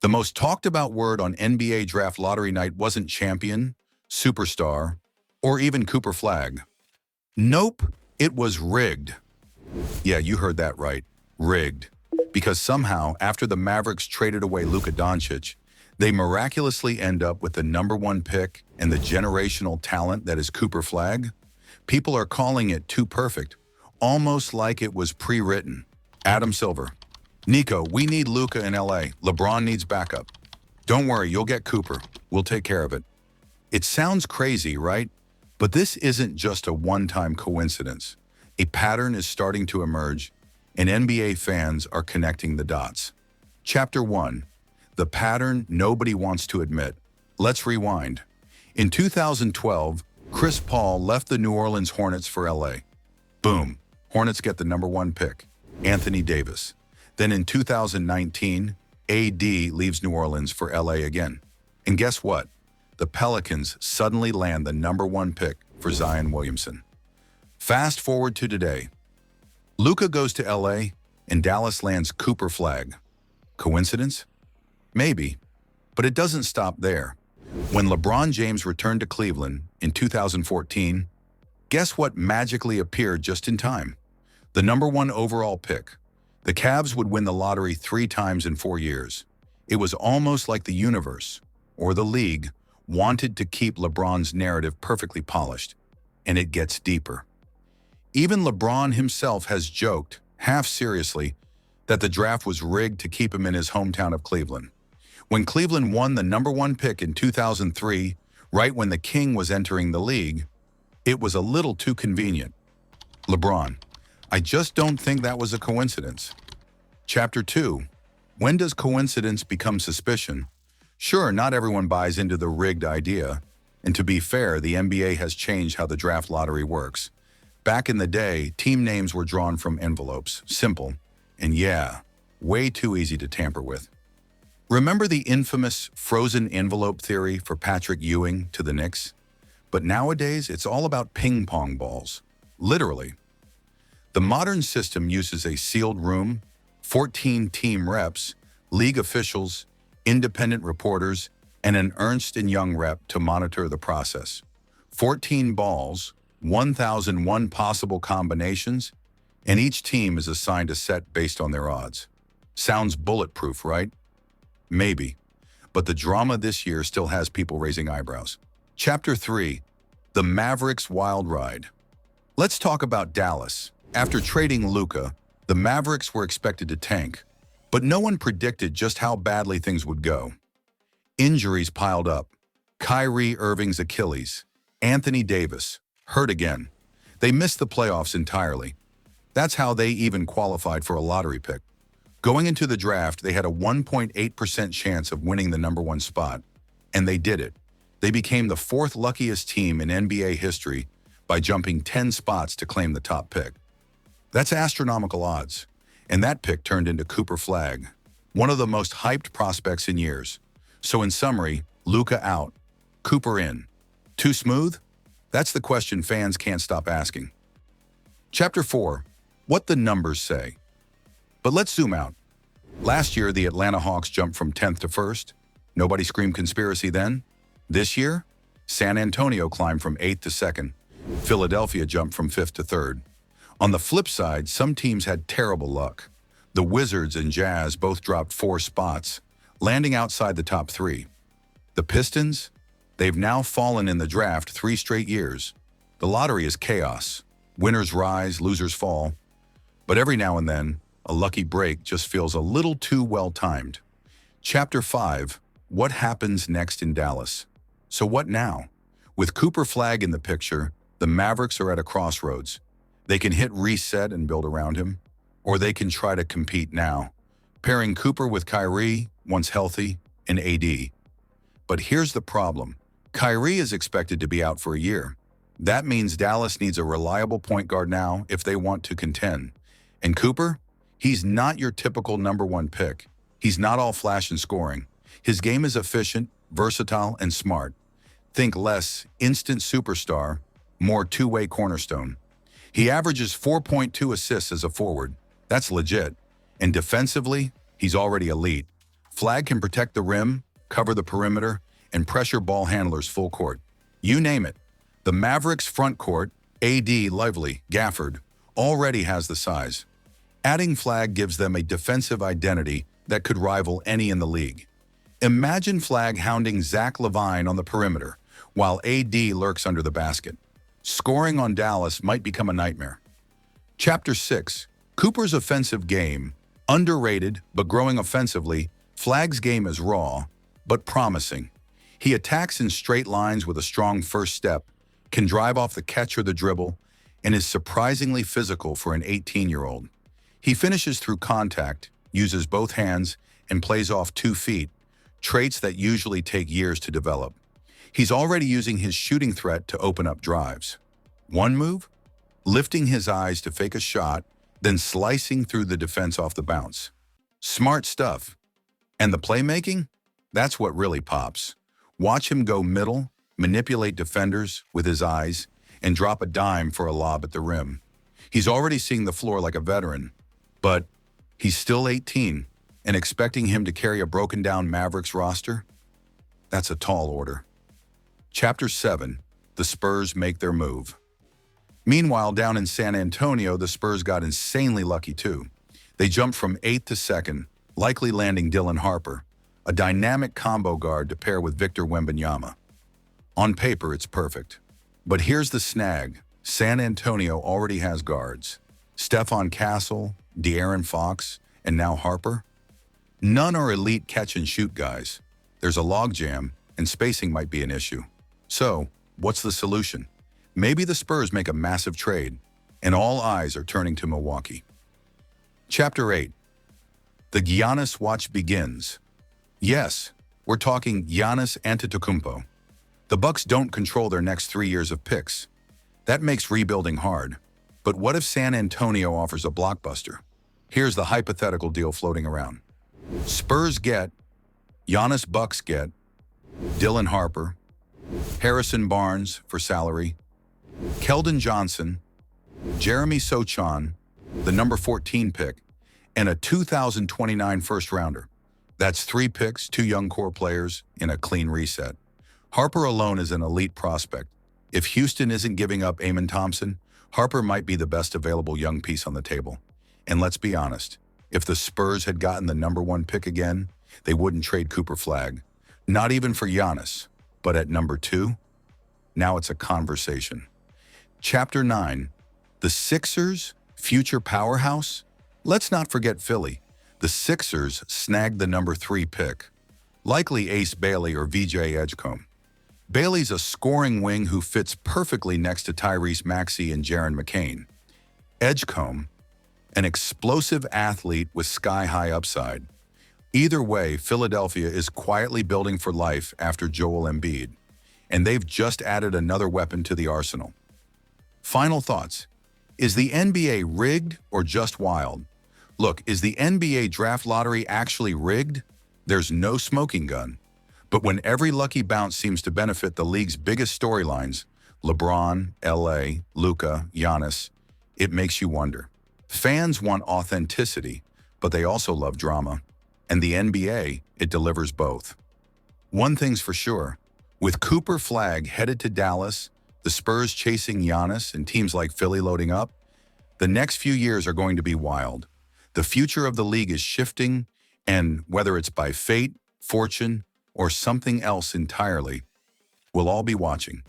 The most talked about word on NBA draft lottery night wasn't champion, superstar, or even Cooper Flagg. Nope, it was rigged. Yeah, you heard that right, rigged. Because somehow, after the Mavericks traded away Luka Doncic, they miraculously end up with the #1 pick and the generational talent that is Cooper Flagg. People are calling it too perfect, almost like it was pre-written. Adam Silver. Nico, we need Luka in LA. LeBron needs backup. Don't worry, you'll get Cooper. We'll take care of it. It sounds crazy, right? But this isn't just a one-time coincidence. A pattern is starting to emerge, and NBA fans are connecting the dots. Chapter 1. The pattern nobody wants to admit. Let's rewind. In 2012, Chris Paul left the New Orleans Hornets for LA. Boom. Hornets get the #1 pick, Anthony Davis. Then in 2019, AD leaves New Orleans for LA again. And guess what? The Pelicans suddenly land the #1 pick for Zion Williamson. Fast forward to today. Luka goes to LA and Dallas lands Cooper Flagg. Coincidence? Maybe. But it doesn't stop there. When LeBron James returned to Cleveland in 2014, guess what magically appeared just in time? The #1 overall pick. The Cavs would win the lottery 3 times in 4 years. It was almost like the universe, or the league, wanted to keep LeBron's narrative perfectly polished. And it gets deeper. Even LeBron himself has joked, half seriously, that the draft was rigged to keep him in his hometown of Cleveland. When Cleveland won the #1 pick in 2003, right when the King was entering the league, it was a little too convenient. LeBron, I just don't think that was a coincidence. Chapter 2. When does coincidence become suspicion? Sure, not everyone buys into the rigged idea. And to be fair, the NBA has changed how the draft lottery works. Back in the day, team names were drawn from envelopes. Simple. And yeah, way too easy to tamper with. Remember the infamous frozen envelope theory for Patrick Ewing to the Knicks? But nowadays, it's all about ping pong balls. Literally. The modern system uses a sealed room, 14 team reps, league officials, independent reporters, and an Ernst & Young rep to monitor the process. 14 balls, 1,001 possible combinations, and each team is assigned a set based on their odds. Sounds bulletproof, right? Maybe. But the drama this year still has people raising eyebrows. Chapter 3. The Mavericks Wild Ride. Let's talk about Dallas. After trading Luka, the Mavericks were expected to tank, but no one predicted just how badly things would go. Injuries piled up. Kyrie Irving's Achilles. Anthony Davis, hurt again. They missed the playoffs entirely. That's how they even qualified for a lottery pick. Going into the draft, they had a 1.8% chance of winning the #1 spot, and they did it. They became the 4th luckiest team in NBA history by jumping 10 spots to claim the top pick. That's astronomical odds, and that pick turned into Cooper Flagg, one of the most hyped prospects in years. So in summary, Luka out, Cooper in. Too smooth? That's the question fans can't stop asking. Chapter 4. What the numbers say. But let's zoom out. Last year, the Atlanta Hawks jumped from 10th to 1st. Nobody screamed conspiracy then. This year, San Antonio climbed from 8th to 2nd. Philadelphia jumped from 5th to 3rd. On the flip side, some teams had terrible luck. The Wizards and Jazz both dropped 4 spots, landing outside the top 3. The Pistons? They've now fallen in the draft 3 straight years. The lottery is chaos. Winners rise, losers fall. But every now and then, a lucky break just feels a little too well-timed. Chapter 5. What happens next in Dallas? So what now? With Cooper Flagg in the picture, the Mavericks are at a crossroads. They can hit reset and build around him, or they can try to compete now, pairing Cooper with Kyrie, once healthy, and AD. But here's the problem. Kyrie is expected to be out for a year. That means Dallas needs a reliable point guard now if they want to contend. And Cooper? He's not your typical #1 pick. He's not all flash and scoring. His game is efficient, versatile, and smart. Think less instant superstar, more two-way cornerstone. He averages 4.2 assists as a forward. That's legit. And defensively, he's already elite. Flagg can protect the rim, cover the perimeter, and pressure ball handlers full court. You name it. The Mavericks front court, AD, Lively, Gafford, already has the size. Adding Flagg gives them a defensive identity that could rival any in the league. Imagine Flagg hounding Zach LaVine on the perimeter, while AD lurks under the basket. Scoring on Dallas might become a nightmare. Chapter 6. Cooper's offensive game. Underrated, but growing offensively, Flagg's game is raw, but promising. He attacks in straight lines with a strong first step, can drive off the catch or the dribble, and is surprisingly physical for an 18-year-old. He finishes through contact, uses both hands, and plays off 2 feet, traits that usually take years to develop. He's already using his shooting threat to open up drives. One move? Lifting his eyes to fake a shot, then slicing through the defense off the bounce. Smart stuff. And the playmaking? That's what really pops. Watch him go middle, manipulate defenders with his eyes, and drop a dime for a lob at the rim. He's already seeing the floor like a veteran, but he's still 18, and expecting him to carry a broken-down Mavericks roster? That's a tall order. Chapter 7. The Spurs make their move. Meanwhile, down in San Antonio, the Spurs got insanely lucky too. They jumped from 8th to 2nd, likely landing Dylan Harper, a dynamic combo guard to pair with Victor Wembanyama. On paper, it's perfect. But here's the snag. San Antonio already has guards. Stephon Castle, De'Aaron Fox, and now Harper. None are elite catch-and-shoot guys. There's a logjam, and spacing might be an issue. So, what's the solution? Maybe the Spurs make a massive trade, and all eyes are turning to Milwaukee. Chapter 8. The Giannis watch begins. Yes, we're talking Giannis Antetokounmpo. The Bucks don't control their next 3 years of picks. That makes rebuilding hard. But what if San Antonio offers a blockbuster? Here's the hypothetical deal floating around. Spurs get, Giannis Bucks get, Dylan Harper, Harrison Barnes for salary, Keldon Johnson, Jeremy Sochan, the number 14 pick, and a 2029 first-rounder. That's 3 picks, 2 young core players, in a clean reset. Harper alone is an elite prospect. If Houston isn't giving up Amen Thompson, Harper might be the best available young piece on the table. And let's be honest, if the Spurs had gotten the number 1 pick again, they wouldn't trade Cooper Flagg. Not even for Giannis. But at number 2, now it's a conversation. Chapter 9. The Sixers, future powerhouse? Let's not forget Philly. The Sixers snagged the number 3 pick, likely Ace Bailey or VJ Edgecombe. Bailey's a scoring wing who fits perfectly next to Tyrese Maxey and Jaren McCain. Edgecombe, an explosive athlete with sky-high upside. Either way, Philadelphia is quietly building for life after Joel Embiid, and they've just added another weapon to the arsenal. Final thoughts. Is the NBA rigged or just wild? Look, is the NBA draft lottery actually rigged? There's no smoking gun. But when every lucky bounce seems to benefit the league's biggest storylines, LeBron, LA, Luka, Giannis, it makes you wonder. Fans want authenticity, but they also love drama. And the NBA, it delivers both. One thing's for sure, with Cooper Flagg headed to Dallas, the Spurs chasing Giannis, and teams like Philly loading up, the next few years are going to be wild. The future of the league is shifting, and whether it's by fate, fortune, or something else entirely, we'll all be watching.